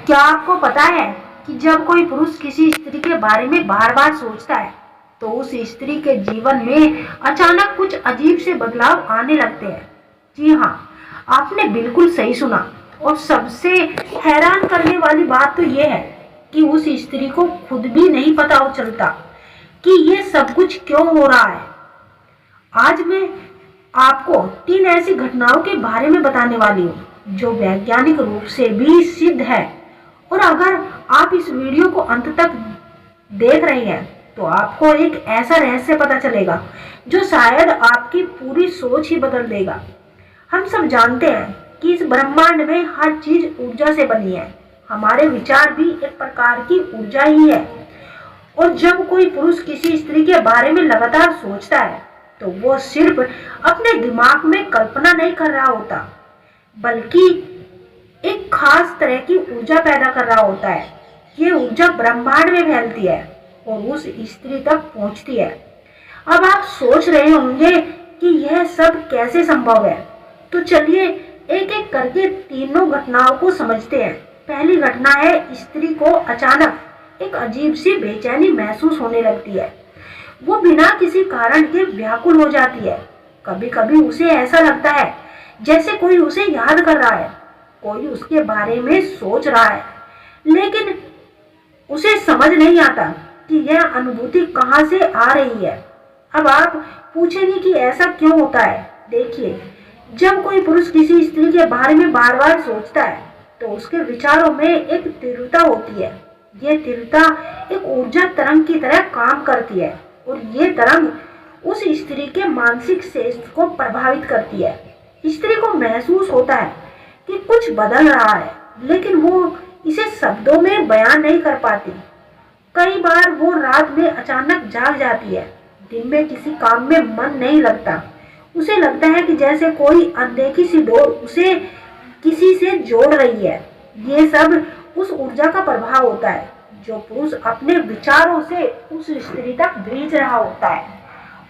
क्या आपको पता है कि जब कोई पुरुष किसी स्त्री के बारे में बार बार सोचता है तो उस स्त्री के जीवन में अचानक कुछ अजीब से बदलाव आने लगते हैं। जी हाँ, आपने बिल्कुल सही सुना। और सबसे हैरान करने वाली बात तो ये है कि उस स्त्री को खुद भी नहीं पता चलता कि ये सब कुछ क्यों हो रहा है। आज मैं आपको 3 ऐसी घटनाओं के बारे में बताने वाली हूँ जो वैज्ञानिक रूप से भी सिद्ध है। और अगर आप इस वीडियो को अंत तक देख रहे हैं तो आपको एक ऐसा रहस्य पता चलेगा जो शायद आपकी पूरी सोच ही बदल देगा। हम सब जानते हैं कि इस ब्रह्मांड में हर चीज ऊर्जा से बनी है। हमारे विचार भी एक प्रकार की ऊर्जा ही है। और जब कोई पुरुष किसी स्त्री के बारे में लगातार सोचता है तो वो सिर्फ अपने दिमाग में कल्पना नहीं कर रहा होता, बल्कि एक खास तरह की ऊर्जा पैदा कर रहा होता है। ये ऊर्जा ब्रह्मांड में फैलती है और उस स्त्री तक पहुंचती है। अब आप सोच रहे होंगे कि यह सब कैसे संभव है, तो चलिए एक एक करके तीनों घटनाओं को समझते हैं। पहली घटना है, स्त्री को अचानक एक अजीब सी बेचैनी महसूस होने लगती है। वो बिना किसी कारण के व्याकुल हो जाती है। कभी कभी उसे ऐसा लगता है जैसे कोई उसे याद कर रहा है, कोई उसके बारे में सोच रहा है, लेकिन उसे समझ नहीं आता कि यह अनुभूति कहाँ से आ रही है। अब आप पूछेंगे कि ऐसा क्यों होता है। देखिए, जब कोई पुरुष किसी स्त्री के बारे में बार बार सोचता है तो उसके विचारों में एक तीव्रता होती है। ये तीव्रता एक ऊर्जा तरंग की तरह काम करती है और ये तरंग उस स्त्री के मानसिक स्वास्थ्य को प्रभावित करती है। स्त्री को महसूस होता है कि कुछ बदल रहा है, लेकिन वो इसे शब्दों में बयान नहीं कर पाती। कई बार वो रात में अचानक जाग जाती है, दिन में किसी काम में मन नहीं लगता। उसे लगता है कि जैसे कोई अनदेखी सी डोर उसे किसी से जोड़ रही है। ये सब उस ऊर्जा का प्रभाव होता है जो पुरुष अपने विचारों से उस स्त्री तक भेज रहा होता है।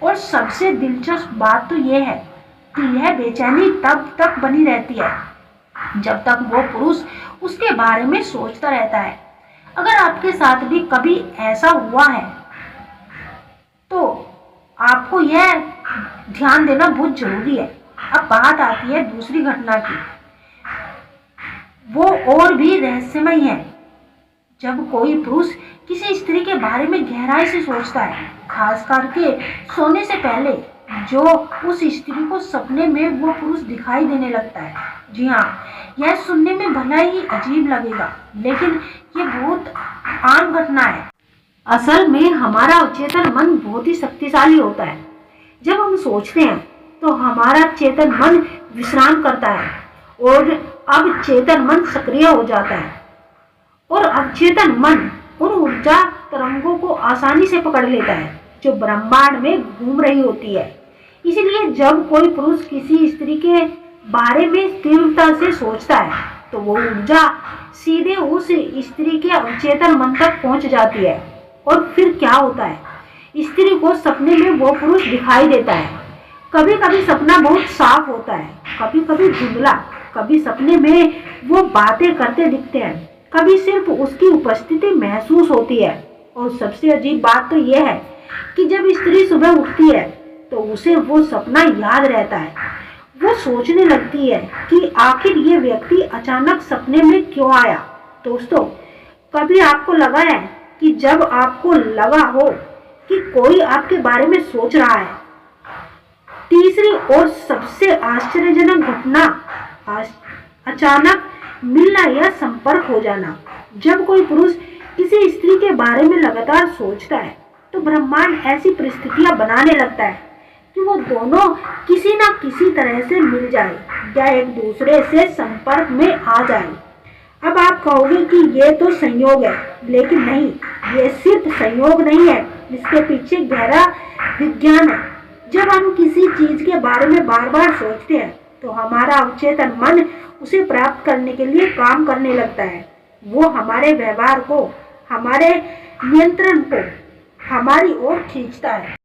और सबसे दिलचस्प बात तो यह है कि यह बेचैनी तब तक बनी रहती है जब तक वो पुरुष उसके बारे में सोचता रहता है। अगर आपके साथ भी कभी ऐसा हुआ है तो आपको यह ध्यान देना बहुत जरूरी है। अब बात आती है दूसरी घटना की। वो और भी रहस्यमय है। जब कोई पुरुष किसी स्त्री के बारे में गहराई से सोचता है, खास करके सोने से पहले, जो उस स्त्री को सपने में वो पुरुष दिखाई देने लगता है। जी हाँ, यह सुनने में भला ही अजीब लगेगा, लेकिन ये बहुत आम घटना है। असल में हमारा अवचेतन मन बहुत ही शक्तिशाली होता है। जब हम सोचते हैं तो हमारा चेतन मन विश्राम करता है और अब चेतन मन सक्रिय हो जाता है। और अवचेतन मन उन ऊर्जा तरंगों को आसानी से पकड़ लेता है जो ब्रह्मांड में घूम रही होती है। इसलिए जब कोई पुरुष किसी स्त्री के बारे में तीव्रता से सोचता है तो वो ऊर्जा सीधे उस स्त्री के अवचेतन मन तक पहुंच जाती है। और फिर क्या होता है, स्त्री को सपने में वो पुरुष दिखाई देता है। कभी कभी सपना बहुत साफ होता है, कभी कभी धुंधला, कभी सपने में वो बातें करते दिखते हैं, कभी सिर्फ उसकी उपस्थिति महसूस होती है। और सबसे अजीब बात तो यह है कि जब स्त्री सुबह उठती है तो उसे वो सपना याद रहता है। वो सोचने लगती है कि आखिर ये व्यक्ति अचानक सपने में क्यों आया। दोस्तों, कभी आपको लगा है कि जब आपको लगा हो कि कोई आपके बारे में सोच रहा है। तीसरी और सबसे आश्चर्यजनक घटना, अचानक मिलना या संपर्क हो जाना। जब कोई पुरुष किसी स्त्री के बारे में लगातार सोचता है तो ब्रह्मांड ऐसी परिस्थितियां बनाने लगता है कि वो दोनों किसी न किसी तरह से मिल जाए या एक दूसरे से संपर्क में आ जाए। अब आप कहोगे कि ये तो संयोग है, लेकिन नहीं, ये सिर्फ संयोग नहीं है, इसके पीछे गहरा विज्ञान है। जब हम किसी चीज के बारे में बार बार सोचते हैं तो हमारा अवचेतन मन उसे प्राप्त करने के लिए काम करने लगता है। वो हमारे व्यवहार को, हमारे नियंत्रण को हमारी ओर खींचता है।